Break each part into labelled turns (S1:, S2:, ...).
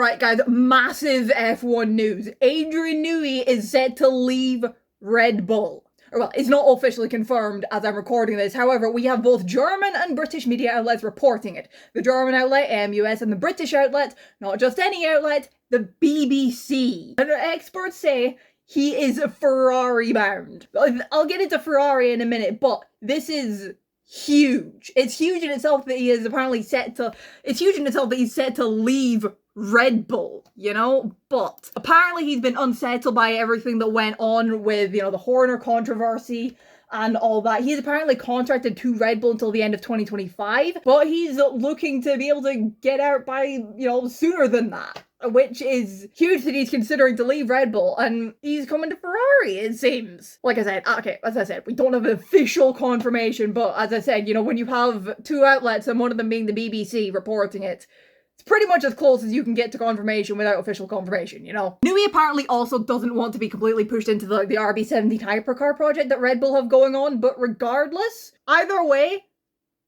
S1: Right, guys, massive F1 news. Adrian Newey is set to leave Red Bull. Well, it's not officially confirmed as I'm recording this. However, we have both German and British media outlets reporting it. The German outlet, MUS, and the British outlet, not just any outlet, the BBC. And experts say he is Ferrari bound. I'll get into Ferrari in a minute, but this is huge. It's huge in itself that he is apparently set to... It's huge in itself that he's set to leave Red Bull, you know? But apparently he's been unsettled by everything that went on with, you know, the Horner controversy and all that. He's apparently contracted to Red Bull until the end of 2025, but he's looking to be able to get out by, you know, sooner than that. Which is huge that he's considering to leave Red Bull, and he's coming to Ferrari, it seems. Like I said, okay, as I said, we don't have official confirmation, but as I said, you know, when you have two outlets and one of them being the BBC reporting it, it's pretty much as close as you can get to confirmation without official confirmation, you know? Newey apparently also doesn't want to be completely pushed into the RB17 hypercar project that Red Bull have going on, but regardless, either way,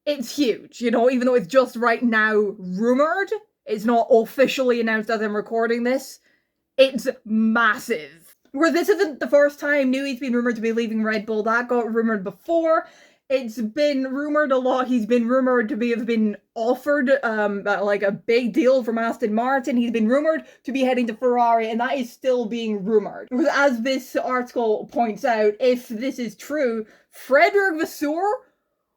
S1: it's huge, you know, even though it's just right now rumoured. It's not officially announced as I'm recording this. It's massive. Where this isn't the first time Newey's been rumoured to be leaving Red Bull. That got rumoured before. It's been rumoured a lot. He's been rumoured to have been offered like a big deal from Aston Martin. He's been rumoured to be heading to Ferrari, and that is still being rumoured. Because as this article points out, if this is true, Frederick Vasseur,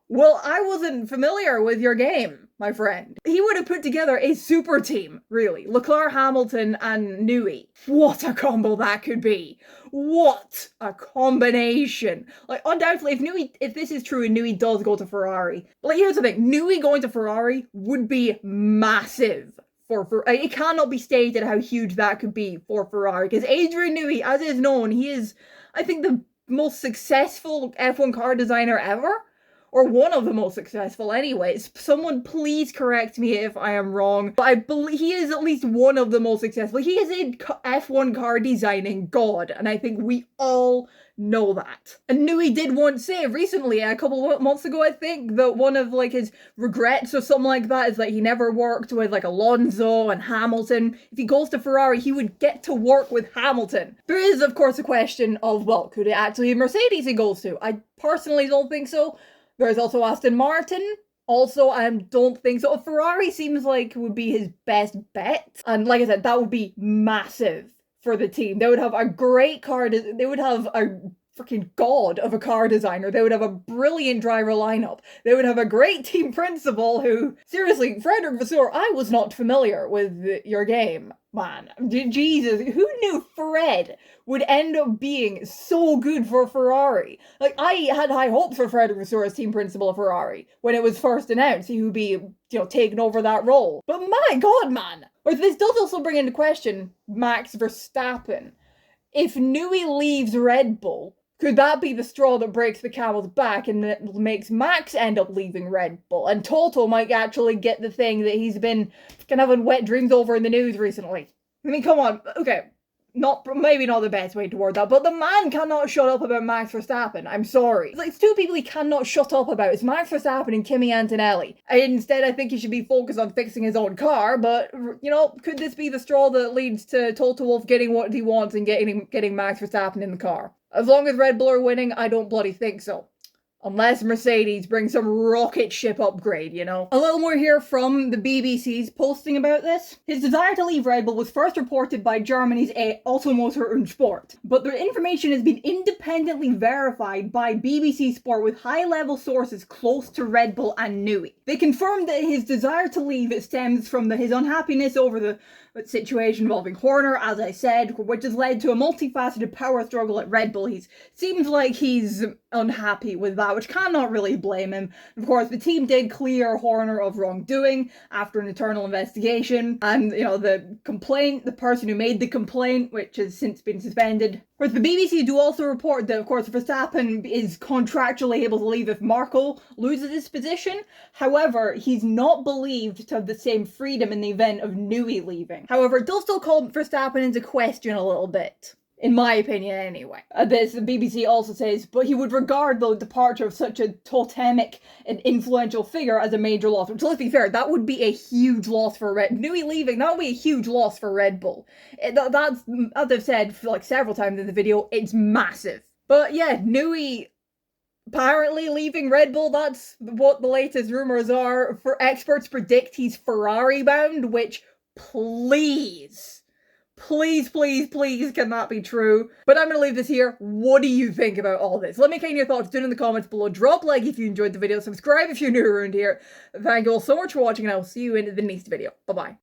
S1: well, I wasn't familiar with your game, my friend. He would have put together a super team, really. Leclerc, Hamilton, and Newey. What a combo that could be. What a combination. Like, undoubtedly, if this is true and Newey does go to Ferrari, like, here's the thing, Newey going to Ferrari would be massive. It cannot be stated how huge that could be for Ferrari, because Adrian Newey, as is known, he is, I think, the most successful F1 car designer ever. Or one of the most successful anyways. Someone please correct me if I am wrong. But I believe he is at least one of the most successful. He is a F1 car designing god. And I think we all know that. And Newey did once say recently, a couple of months ago I think, that one of like his regrets or something like that is that he never worked with like Alonso and Hamilton. If he goes to Ferrari, he would get to work with Hamilton. There is of course a question of, well, could it actually be Mercedes he goes to? I personally don't think so. There's also Aston Martin. Also, I don't think so. Ferrari seems like would be his best bet. And like I said, that would be massive for the team. They would have a great car. They would have a freaking god of a car designer. They would have a brilliant driver lineup. They would have a great team principal who, seriously, Frederick Vasseur, I was not familiar with your game, man. Jesus, who knew Fred would end up being so good for Ferrari? Like, I had high hopes for Frederick Vasseur as team principal of Ferrari when it was first announced he would be, you know, taking over that role. But my god, man! Or this does also bring into question Max Verstappen. If Newey leaves Red Bull, could that be the straw that breaks the camel's back and that makes Max end up leaving Red Bull? And Toto might actually get the thing that he's been kind of having wet dreams over in the news recently. I mean, come on. Okay. Maybe not the best way to word that, but the man cannot shut up about Max Verstappen. I'm sorry. It's two people he cannot shut up about. It's Max Verstappen and Kimi Antonelli. And instead, I think he should be focused on fixing his own car, but, you know, could this be the straw that leads to Toto Wolff getting what he wants and getting Max Verstappen in the car? As long as Red Bull are winning, I don't bloody think so. Unless Mercedes brings some rocket ship upgrade, you know. A little more here from the BBC's posting about this. His desire to leave Red Bull was first reported by Germany's Automotor und Sport, but the information has been independently verified by BBC Sport with high-level sources close to Red Bull and Newey. They confirmed that his desire to leave stems from his unhappiness over the situation involving Horner, as I said, which has led to a multifaceted power struggle at Red Bull. Seems like he's unhappy with that, which cannot really blame him. Of course, the team did clear Horner of wrongdoing after an internal investigation, and, you know, the person who made the complaint, which has since been suspended. Whereas the BBC do also report that, of course, Verstappen is contractually able to leave if Marko loses his position. However, he's not believed to have the same freedom in the event of Newey leaving. However, it does still call Verstappen into question a little bit. In my opinion, anyway. This, the BBC also says, but he would regard the departure of such a totemic and influential figure as a major loss. Which, let's be fair, that would be a huge loss for Newey leaving, that would be a huge loss for Red Bull. That's, as I've said like several times in the video, it's massive. But yeah, Newey apparently leaving Red Bull, that's what the latest rumours are. For experts predict he's Ferrari bound, which, please, can that be true? But I'm gonna leave this here. What do you think about all this? Let me know your thoughts down in the comments below. Drop a like if you enjoyed the video. Subscribe if you're new around here. Thank you all so much for watching, and I will see you in the next video. Bye-bye.